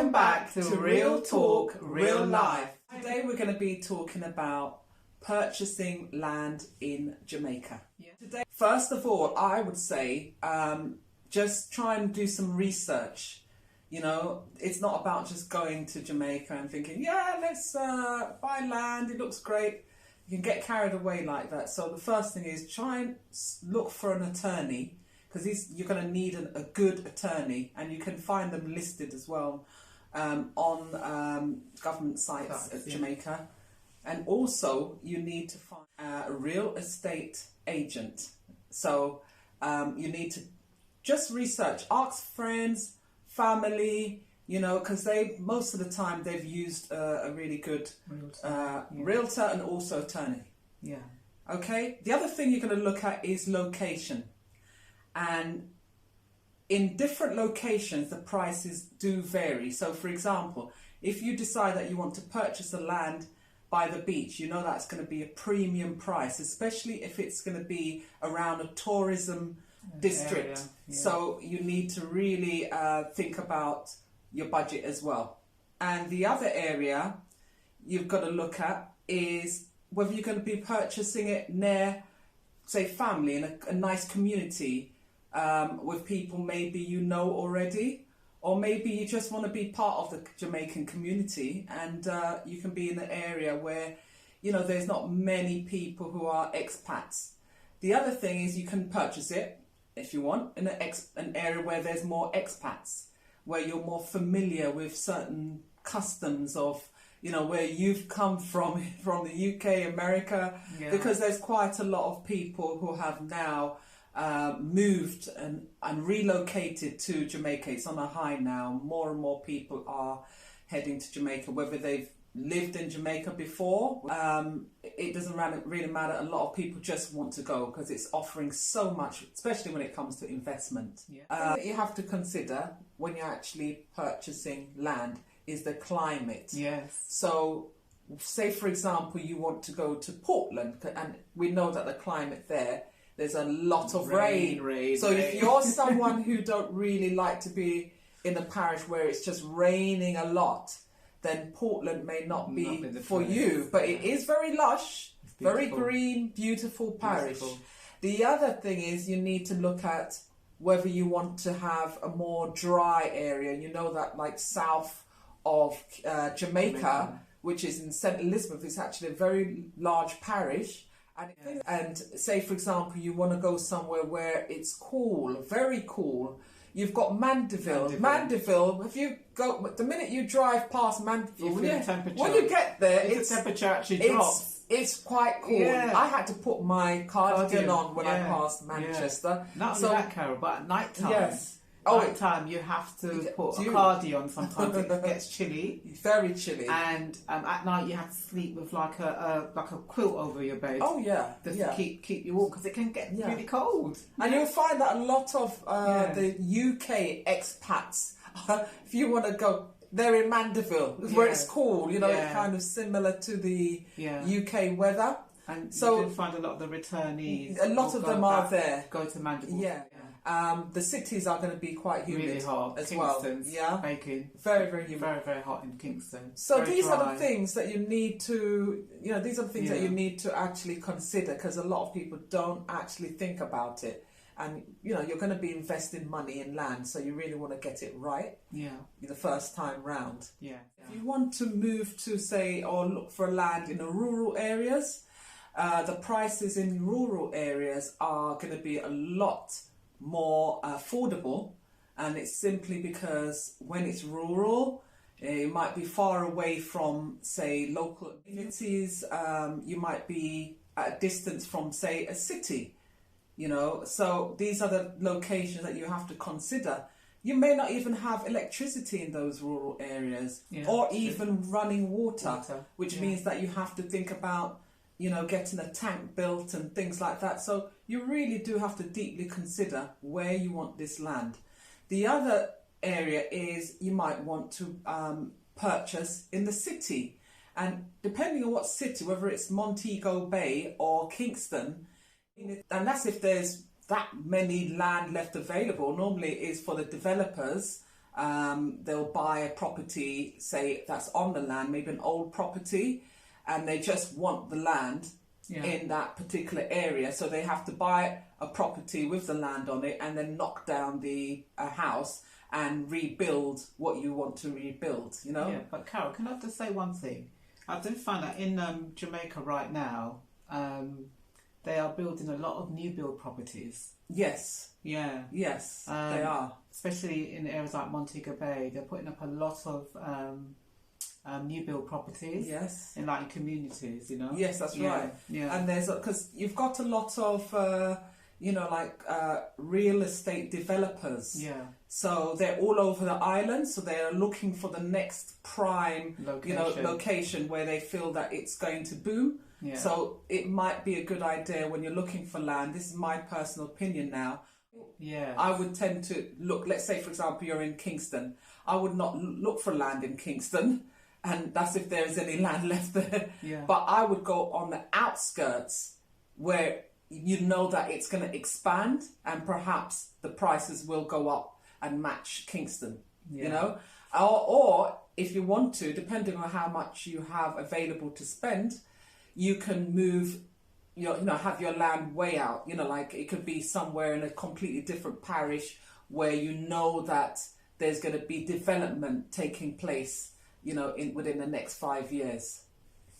Welcome back to Real Talk, Real Life. Today we're going to be talking about purchasing land in Jamaica. Today, first of all, I would say just try and do some research. You know, it's not about just going to Jamaica and thinking, yeah, let's buy land, it looks great. You can get carried away like that. So the first thing is try and look for an attorney, because you're going to need a good attorney, and you can find them listed as well on government sites at Jamaica. And also you need to find a real estate agent. So you need to just research, ask friends, family, you know, because most of the time they've used a really good realtor and also attorney. Yeah. Okay. The other thing you're going to look at is location. And in different locations, the prices do vary. So, for example, if you decide that you want to purchase a land by the beach, you know that's going to be a premium price, especially if it's going to be around a tourism district. Yeah. So you need to really think about your budget as well. And the other area you've got to look at is whether you're going to be purchasing it near, say, family in a nice community, with people maybe you know already, or maybe you just want to be part of the Jamaican community, and you can be in an area where, you know, there's not many people who are expats. The other thing is you can purchase it, if you want, in an area where there's more expats, where you're more familiar with certain customs of, you know, where you've come from the UK, America, because there's quite a lot of people who have now moved and relocated to Jamaica. It's on a high now. More and more people are heading to Jamaica, whether they've lived in Jamaica before. It doesn't really matter. A lot of people just want to go because it's offering so much, especially when it comes to investment. You have to consider when you're actually purchasing land is the climate. Yes. So say, for example, you want to go to Portland, and we know that the climate there's a lot of rain. So if you're someone who don't really like to be in a parish where it's just raining a lot, then Portland may not be for you. But it is very lush, very green, beautiful parish. The other thing is you need to look at whether you want to have a more dry area. You know that, like, south of Jamaica, which is in St. Elizabeth, is actually a very large parish. And say, for example, you want to go somewhere where it's cool, very cool. You've got Mandeville. Mandeville, if you go, the minute you drive past Mandeville, when you get there, the temperature actually drops. It's quite cool. Yeah. I had to put my cardigan on when I passed Manchester. Not only that, Carol, but at night time. Night time, you have to put a cardigan on. Sometimes it gets chilly, very chilly, and at night you have to sleep with like a quilt over your bed. Oh yeah, just to keep you warm, because it can get really cold. And you'll find that a lot of the UK expats, if you want to go, they're in Mandeville, where it's cool. You know, it's kind of similar to the UK weather. And so you do find a lot of the returnees. A lot of them are there. Go to Mandeville. Yeah. The cities are going to be quite humid, really hot as Kingston's well. Baking, very, very humid, very, very hot in Kingston. So very these dry. are the things that you need to, that you need to actually consider, because a lot of people don't actually think about it. And you're going to be investing money in land, so you really want to get it right. The first time round. If you want to move to, say, or look for land in the rural areas, the prices in rural areas are going to be a lot more affordable, and it's simply because when it's rural, you might be far away from, say, local communities. You might be at a distance from, say, a city. So these are the locations that you have to consider. You may not even have electricity in those rural areas, or even running water. Which means that you have to think about getting a tank built and things like that. So you really do have to deeply consider where you want this land. The other area is you might want to purchase in the city. And depending on what city, whether it's Montego Bay or Kingston, and that's if there's that many land left available. Normally it is for the developers they'll buy a property, say that's on the land, maybe an old property, and they just want the land in that particular area. So they have to buy a property with the land on it and then knock down the house and rebuild what you want to rebuild, you know? Yeah, but Carol, can I just say one thing? I do find that in Jamaica right now, they are building a lot of new build properties. Yes. Yeah. Yes, they are. Especially in areas like Montego Bay, they're putting up a lot of new build properties. Yes. In like communities, you know. Yes, that's right. Yeah. And there's because you've got a lot of real estate developers. Yeah. So they're all over the island. So they're looking for the next prime, location where they feel that it's going to boom. Yeah. So it might be a good idea when you're looking for land. This is my personal opinion now. Yeah. I would tend to look, let's say, for example, you're in Kingston. I would not look for land in Kingston, and that's if there is any land left there. Yeah. But I would go on the outskirts where you know that it's going to expand and perhaps the prices will go up and match Kingston, you know? Or if you want to, depending on how much you have available to spend, you can move have your land way out, like it could be somewhere in a completely different parish where you know that there's going to be development taking place, within the next 5 years.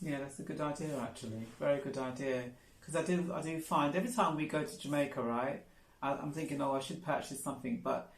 Yeah, that's a good idea, actually. Very good idea. Because I do find every time we go to Jamaica, right, I'm thinking, I should purchase something, but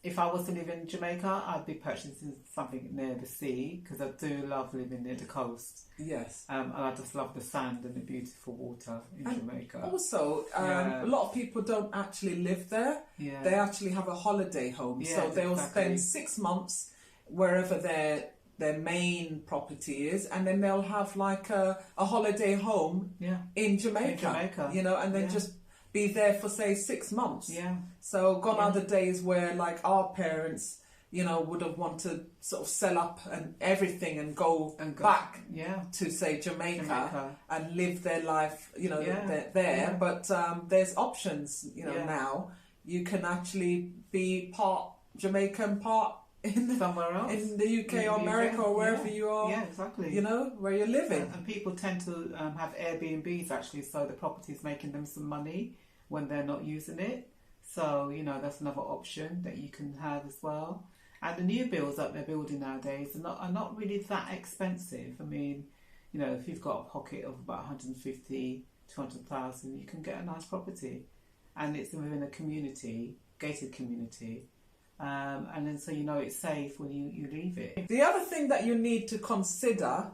if I was to live in Jamaica, I'd be purchasing something near the sea, because I do love living near the coast. Yes. And I just love the sand and the beautiful water in Jamaica. Also, a lot of people don't actually live there. Yeah. They actually have a holiday home. Yeah, so they'll spend 6 months wherever their main property is, and then they'll have like a holiday home in Jamaica. And then just be there for say 6 months. Yeah. So gone are the days where like our parents, would have wanted to sort of sell up and everything and go back to say Jamaica and live their life, there. Yeah. But there's options, now. You can actually be part Jamaican, part somewhere else in the UK or America or wherever you are. Yeah, exactly. Where you're living. And people tend to have Airbnbs actually, so the property's making them some money when they're not using it. So, that's another option that you can have as well. And the new builds that they're building nowadays are not really that expensive. I mean, if you've got a pocket of about 150, 200,000, you can get a nice property. And it's within a community, gated community. And then so it's safe when you leave it. The other thing that you need to consider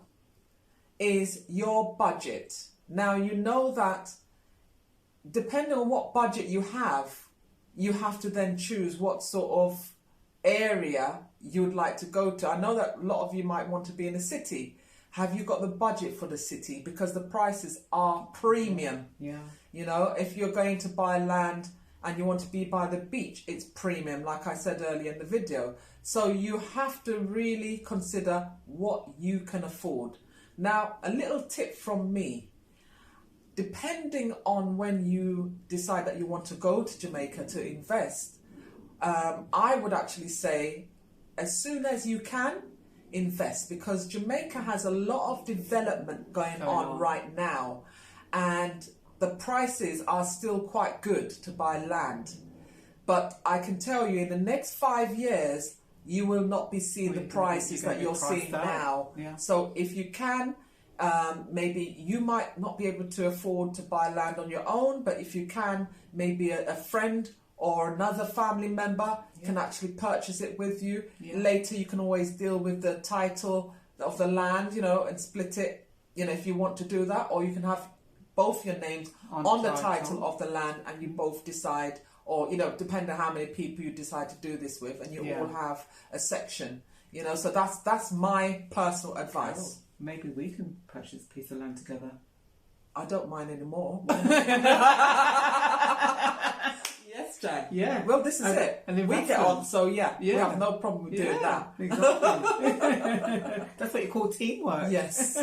is your budget. Now, you know that depending on what budget you have to then choose what sort of area you would like to go to. I know that a lot of you might want to be in a city. Have you got the budget for the city? Because the prices are premium. Yeah. If you're going to buy land and you want to be by the beach, it's premium, like I said earlier in the video. So you have to really consider what you can afford. Now, a little tip from me. Depending on when you decide that you want to go to Jamaica to invest, I would actually say as soon as you can, invest, because Jamaica has a lot of development going on right now, and the prices are still quite good to buy land. But I can tell you, in the next 5 years, you will not be seeing the prices that you're seeing now. Yeah. So if you can, maybe you might not be able to afford to buy land on your own, but if you can, maybe a friend or another family member can actually purchase it with you. Yeah. Later, you can always deal with the title of the land, and split it, if you want to do that, or you can have both your names on the title of the land, and you both decide, or, depending on how many people you decide to do this with, and you all have a section, so that's my personal advice. Oh, maybe we can purchase a piece of land together. I don't mind anymore. Yes, Jay. Yeah. Well, this is it. And we get on, so we have no problem with doing that. Exactly. That's what you call teamwork. Yes.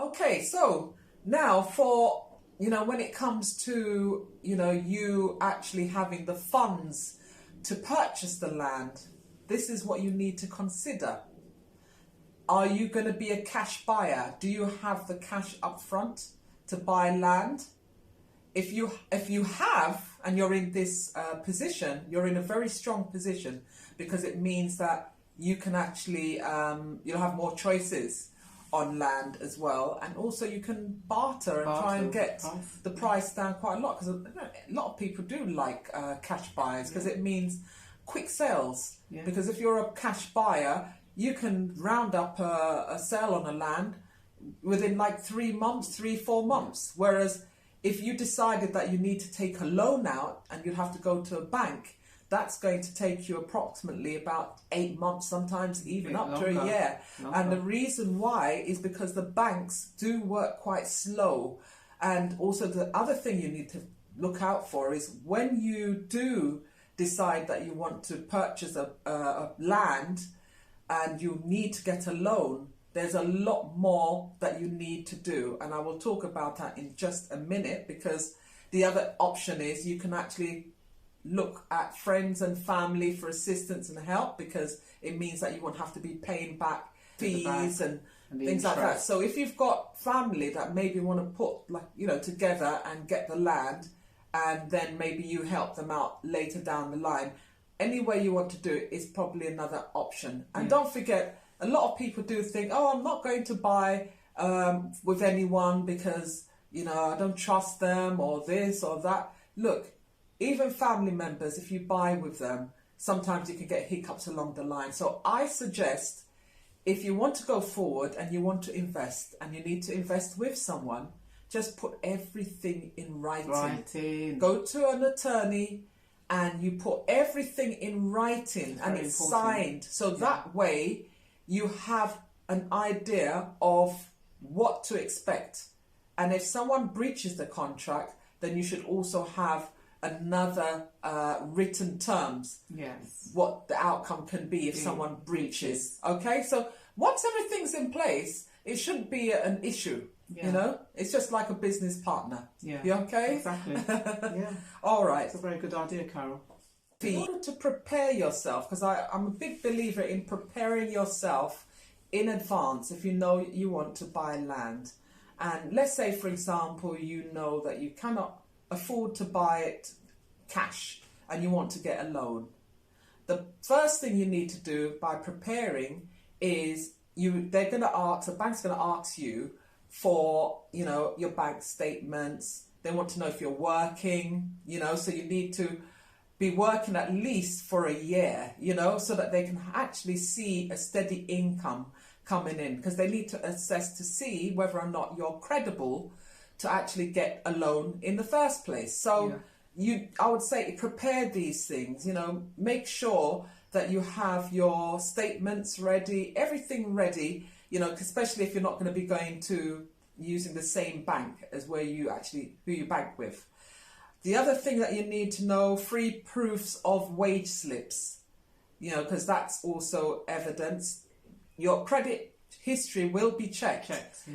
Okay, so now for, when it comes to, you actually having the funds to purchase the land, this is what you need to consider. Are you going to be a cash buyer? Do you have the cash up front to buy land? If you have, and you're in this position, you're in a very strong position, because it means that you can actually, you'll have more choices on land as well, and also you can barter and try and get the price down quite a lot, because a lot of people do like cash buyers, because it means quick sales. Because if you're a cash buyer, you can round up a sale on a land within like 3 months, 4 months, whereas if you decided that you need to take a loan out and you'd have to go to a bank, that's going to take you approximately about 8 months, sometimes even up to a year. And the reason why is because the banks do work quite slow. And also the other thing you need to look out for is when you do decide that you want to purchase a land and you need to get a loan, there's a lot more that you need to do, and I will talk about that in just a minute, because the other option is you can actually look at friends and family for assistance and help, because it means that you won't have to be paying back fees and things like that. So if you've got family that maybe want to put together and get the land, and then maybe you help them out later down the line, any way you want to do it is probably another option. And don't forget, a lot of people do think, oh, I'm not going to buy with anyone because, I don't trust them or this or that. Look, even family members, if you buy with them, sometimes you can get hiccups along the line. So I suggest, if you want to go forward and you want to invest and you need to invest with someone, just put everything in writing. Go to an attorney and you put everything in writing, and it's signed. So that way you have an idea of what to expect. And if someone breaches the contract, then you should also have another written terms. What the outcome can be if someone breaches. Okay, so once everything's in place, it shouldn't be an issue. It's just like a business partner. You okay? Exactly. All right. It's a very good idea, Carol. In order to prepare yourself, because I'm a big believer in preparing yourself in advance if you know you want to buy land. And let's say, for example, you know that you cannot afford to buy it cash and you want to get a loan. The first thing you need to do by preparing is the bank's going to ask you for, your bank statements. They want to know if you're working, so you need to be working at least for a year, so that they can actually see a steady income coming in, because they need to assess to see whether or not you're credible to actually get a loan in the first place. So I would say prepare these things, make sure that you have your statements ready, everything ready, especially if you're not going to be going to using the same bank as who you bank with. The other thing that you need to know, free proofs of wage slips, because that's also evidence. Your credit history will be checked.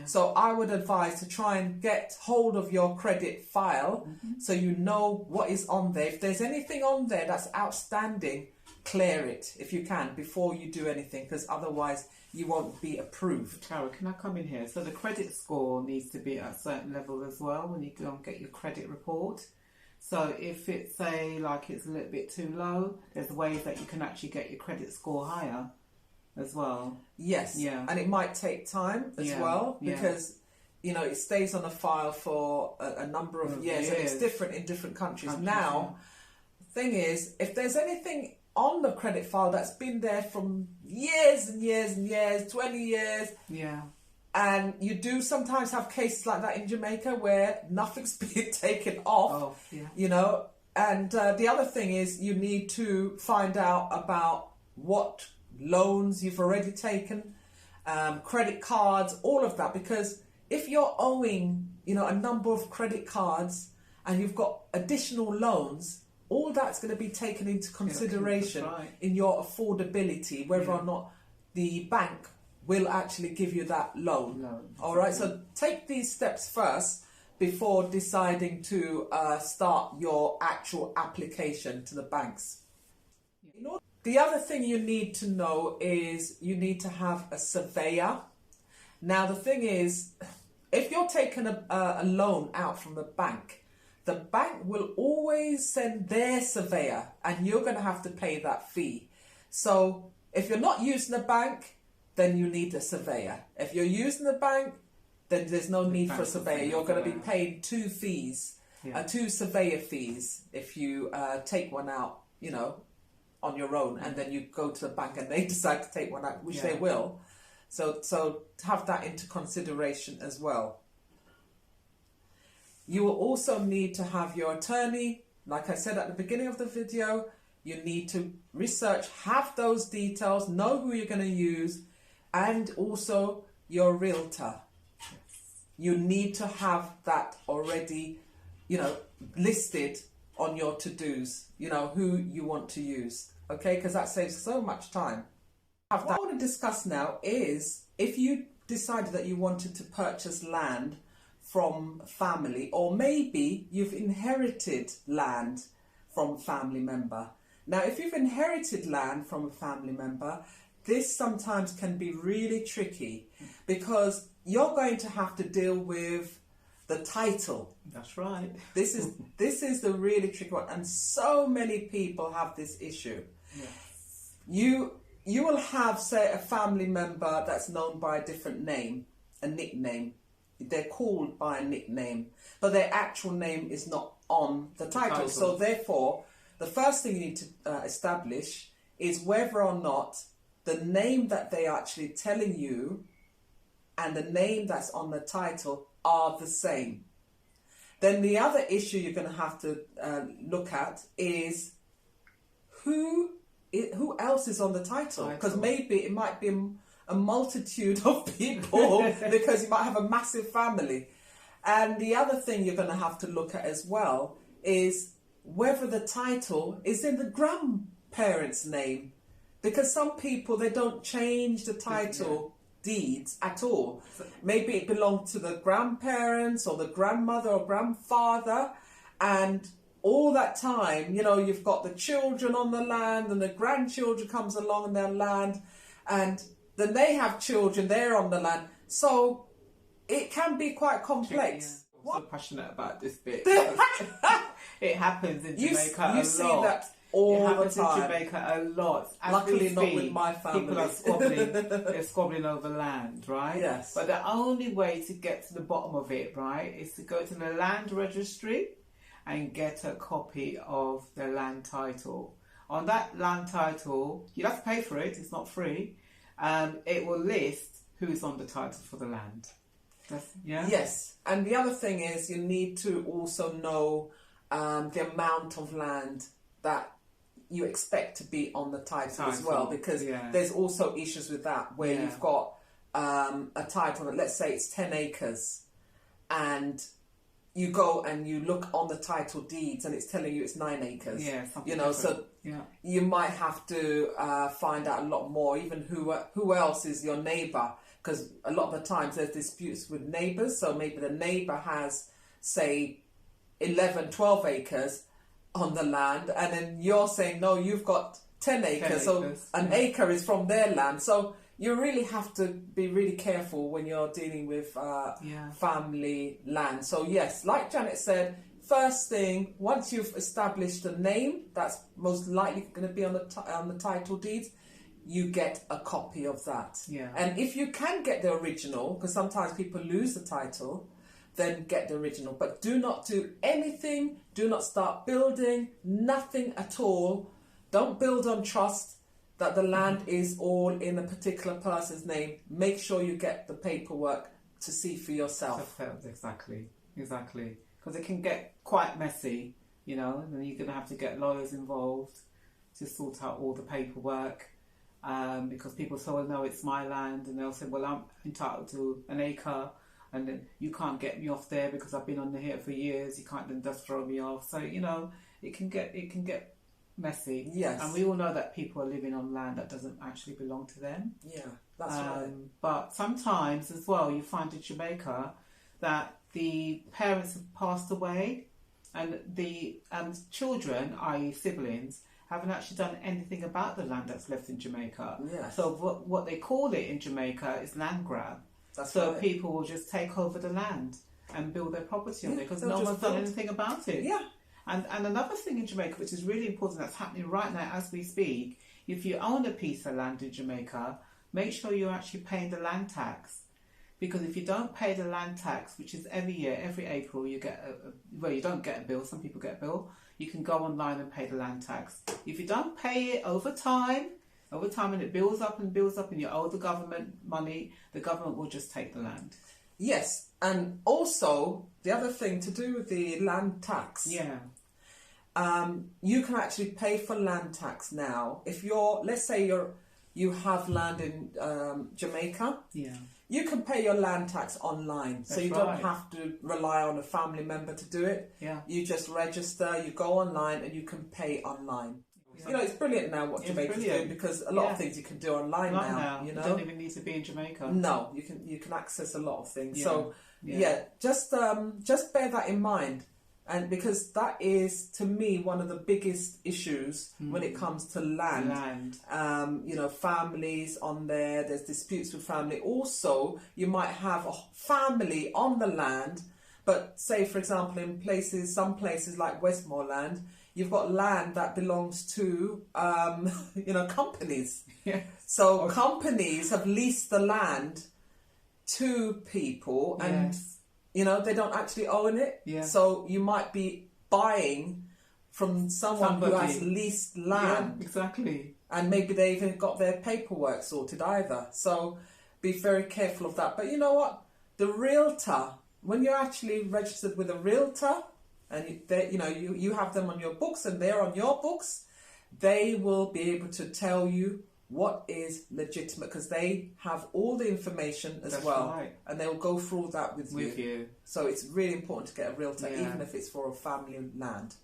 So I would advise to try and get hold of your credit file so you know what is on there. If there's anything on there that's outstanding, clear it if you can before you do anything, because otherwise you won't be approved. Carol, can I come in here? So the credit score needs to be at a certain level as well when you go and get your credit report. So if it's it's a little bit too low, there's ways that you can actually get your credit score higher as well. Yes, and it might take time as well, because it stays on a file for a number of years, and it's different in different countries. Now, the thing is, if there's anything on the credit file that's been there from years and years and years, 20 years, and you do sometimes have cases like that in Jamaica where nothing's been taken off, and the other thing is you need to find out about what loans you've already taken, credit cards, all of that, because if you're owing a number of credit cards and you've got additional loans, all that's going to be taken into consideration in your affordability, whether or not the bank will actually give you that loan. All right, so take these steps first before deciding to start your actual application to the banks. The other thing you need to know is you need to have a surveyor. Now, the thing is, if you're taking a loan out from the bank will always send their surveyor and you're going to have to pay that fee. So if you're not using the bank, then you need a surveyor. If you're using the bank, then there's no need for a surveyor. You're going to be paying two fees, two surveyor fees if you take one out, you know, on your own, and then you go to the bank and they decide to take one out, which they will. So have that into consideration as well. You will also need to have your attorney. Like I said at the beginning of the video, you need to research, have those details, know who you're going to use, and also your realtor. You need to have that already, you know, listed on your to-dos, you know, who you want to use. Okay, because that saves so much time. What I want to discuss now is if you decided that you wanted to purchase land from family, or maybe you've inherited land from a family member. Now, if you've inherited land from a family member, this sometimes can be really tricky because you're going to have to deal with the title. That's right. This is the really tricky one, and so many people have this issue. Yes. You will have, say, a family member that's known by a different name, a nickname. They're called by a nickname, but their actual name is not on the title. So therefore, the first thing you need to establish is whether or not the name that they are actually telling you and the name that's on the title are the same. Then the other issue you're going to have to look at is who else is on the title, because maybe it might be a multitude of people because you might have a massive family. And the other thing you're going to have to look at as well is whether the title is in the grandparents' name, because some people, they don't change the title deeds at all. Maybe it belonged to the grandparents or the grandmother or grandfather, and all that time, you know, you've got the children on the land and the grandchildren comes along on their land, and then they have children, they're on the land. So it can be quite complex. I'm so passionate about this bit. It happens in Jamaica a lot. You see that all the time. It happens in Jamaica a lot. Luckily not with my family. People are squabbling, they're squabbling over land, right? Yes. But the only way to get to the bottom of it, right, is to go to the land registry and get a copy of the land title. On that land title, you have to pay for it, it's not free. It will list who's on the title for the land. Yes, and the other thing is you need to also know the amount of land that you expect to be on the title as well, because there's also issues with that where you've got a title that, let's say it's 10 acres, and you go and you look on the title deeds and it's telling you it's 9 acres. Yeah, you know, so you might have to find out a lot more, even who else is your neighbour, because a lot of the times there's disputes with neighbours. So maybe the neighbour has, say, 11, 12 acres on the land, and then you're saying, no, you've got 10 acres, so an acre is from their land. So you really have to be really careful when you're dealing with family land. So yes, like Janet said, first thing, once you've established a name that's most likely going to be on the title deeds, you get a copy of that. Yeah. And if you can get the original, because sometimes people lose the title, then get the original. But do not do anything, do not start building, nothing at all. Don't build on trust that the land is all in a particular person's name. Make sure you get the paperwork to see for yourself. Exactly. Because it can get quite messy, you know, and then you're going to have to get lawyers involved to sort out all the paperwork. Because people say, well, no, it's my land, and they'll say, well, I'm entitled to an acre, and then you can't get me off there because I've been on here for years. You can't then just throw me off. So, you know, it can get messy. Yes. And we all know that people are living on land that doesn't actually belong to them. Yeah, that's right. But sometimes as well, you find in Jamaica that the parents have passed away, and the children, i.e. siblings, haven't actually done anything about the land that's left in Jamaica. Yes. So what they call it in Jamaica is land grab. That's so right. people will just take over the land and build their property on it because they'll no just one's done build. anything about it. Yeah. And another thing in Jamaica, which is really important, that's happening right now as we speak, if you own a piece of land in Jamaica, make sure you're actually paying the land tax. Because if you don't pay the land tax, which is every year, every April, you get well, you don't get a bill. Some people get a bill. You can go online and pay the land tax. If you don't pay it over time, and it builds up and you owe the government money, the government will just take the land. Yes, and also the other thing to do with the land tax. Yeah. You can actually pay for land tax now. If let's say you have land in Jamaica. Yeah. You can pay your land tax online, so you don't have to rely on a family member to do it. Yeah. You just register, you go online, and you can pay online. You know, it's brilliant now what Jamaica's doing, because a lot of things you can do online now. You know, you don't even need to be in Jamaica. No, you can access a lot of things. Yeah. So just bear that in mind. And because that is, to me, one of the biggest issues when it comes to land. You know, families on there's disputes with family. Also, you might have a family on the land, but say, for example, in some places like Westmoreland, you've got land that belongs to, you know, companies. Yeah. So companies have leased the land to people and... Yes. You know, they don't actually own it. Yeah. So you might be buying from someone who has leased land. Yeah, exactly. And maybe they even got their paperwork sorted either. So be very careful of that. But you know what? The realtor, when you're actually registered with a realtor and you have them on your books and they're on your books, they will be able to tell you what is legitimate, because they have all the information as well. Right. And they'll go through that with you. So it's really important to get a realtor, even if it's for a family land,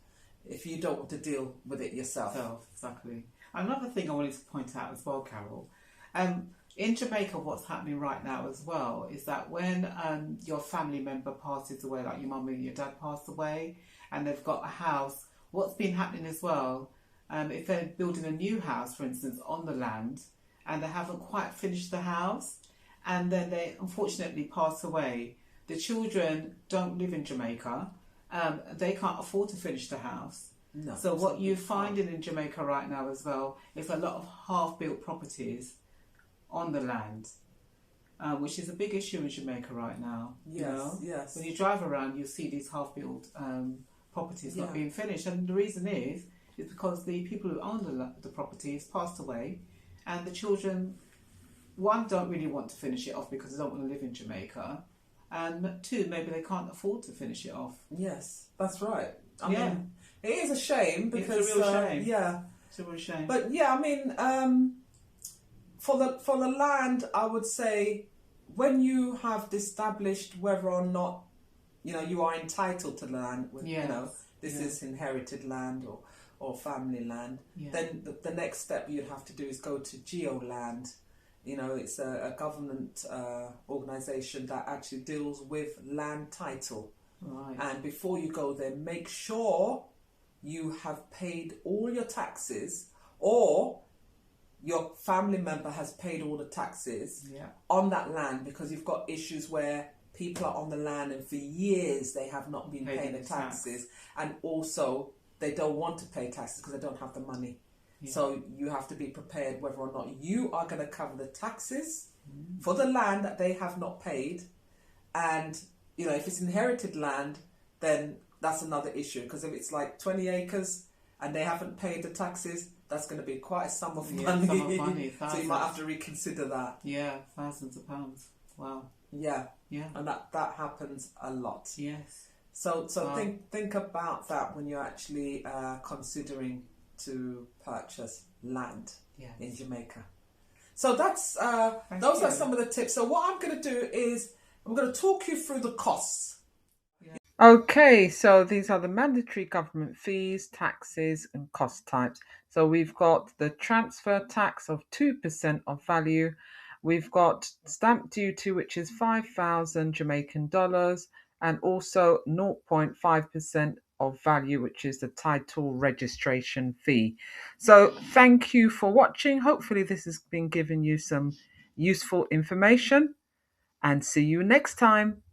if you don't want to deal with it yourself. Exactly. Another thing I wanted to point out as well, Carol, in Jamaica, what's happening right now as well is that when your family member passes away, like your mum and your dad pass away, and they've got a house, what's been happening as well, if they're building a new house, for instance, on the land, and they haven't quite finished the house, and then they unfortunately pass away, the children don't live in Jamaica, they can't afford to finish the house. No, so what you're finding in Jamaica right now as well is a lot of half-built properties on the land, which is a big issue in Jamaica right now. Yes. When you drive around, you see these half-built properties not being finished, and the reason is because the people who own the properties passed away, and the children, one, don't really want to finish it off because they don't want to live in Jamaica, and two, maybe they can't afford to finish it off. Yes, that's right. I mean, it is a shame because it's a real shame. It's a real shame. But I mean, for the land, I would say when you have established whether or not you are entitled to the land, this is inherited land or family land, then the next step you'd have to do is go to GeoLand. It's a government organisation that actually deals with land title. Right. And before you go there, make sure you have paid all your taxes, or your family member has paid all the taxes on that land, because you've got issues where people are on the land and for years they have not been paying the taxes, and also they don't want to pay taxes because they don't have the money. So you have to be prepared whether or not you are going to cover the taxes for the land that they have not paid. And, if it's inherited land, then that's another issue. Because if it's like 20 acres and they haven't paid the taxes, that's going to be quite a sum of money. So you might have to reconsider that. Yeah, thousands of pounds. Wow. Yeah. And that happens a lot. Yes. So think about that when you're actually considering to purchase land in Jamaica. So that's those are some of the tips. So what I'm going to do is I'm going to talk you through the costs. Okay, so these are the mandatory government fees, taxes and cost types. So we've got the transfer tax of 2% of value. We've got stamp duty, which is 5,000 Jamaican dollars, and also 0.5% of value, which is the title registration fee. So thank you for watching. Hopefully this has been giving you some useful information, and see you next time.